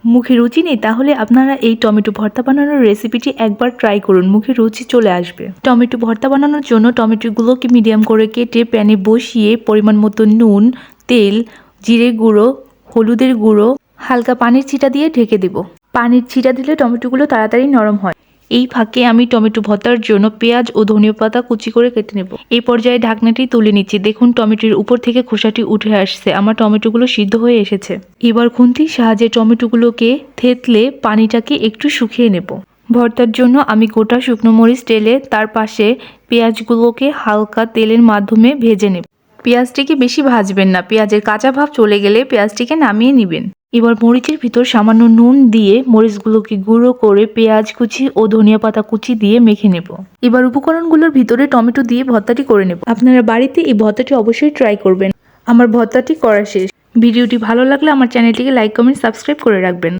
মুখে রুচি নেই তাহলে আপনারা এই টমেটো ভর্তা বানানোর রেসিপিটি একবার ট্রাই করুন, মুখে রুচি চলে আসবে। টমেটো ভর্তা বানানোর জন্য টমেটোগুলোকে মিডিয়াম করে কেটে প্যানে বসিয়ে পরিমাণ মতো নুন, তেল, জিরে গুঁড়ো, হলুদের গুঁড়ো, হালকা পানির ছিটা দিয়ে ঢেকে দেব। পানির ছিটা দিলে টমেটোগুলো তাড়াতাড়ি নরম হয়। এই ফাঁকে আমি টমেটো ভর্তার জন্য পেঁয়াজ ও ধনিয়া পাতা কুচি করে কেটে নেব। এই পর্যায়ে ঢাকনাটি তুলে নিচ্ছি। দেখুন টমেটোর উপর থেকে খোসাটি উঠে আসছে, আমার টমেটোগুলো সিদ্ধ হয়ে এসেছে। এবার খুন্তির সাহায্যে টমেটোগুলোকে থেতলে পানিটাকে একটু শুকিয়ে নেব। ভর্তার জন্য আমি গোটা শুকনো মরিচ টেলে তার পাশে পেঁয়াজগুলোকে হালকা তেলের মাধ্যমে ভেজে নেব। পেঁয়াজটিকে বেশি ভাজবেন না, পেঁয়াজের কাঁচা ভাব চলে গেলে পেঁয়াজটিকে নামিয়ে নেবেন। এবার মরিচের ভিতর সামান্য নুন দিয়ে মরিচগুলোকে গুঁড়ো করে পেঁয়াজ কুচি ও ধনিয়া পাতা কুচি দিয়ে মেখে নেব। এবার উপকরণগুলোর ভিতরে টমেটো দিয়ে ভর্তাটি করে নেব। আপনারা বাড়িতে এই ভর্তাটি অবশ্যই ট্রাই করবেন। আমার ভর্তাটি করা শেষ। ভিডিওটি ভালো লাগলে আমার চ্যানেলটিকে লাইক, কমেন্ট, সাবস্ক্রাইব করে রাখবেন।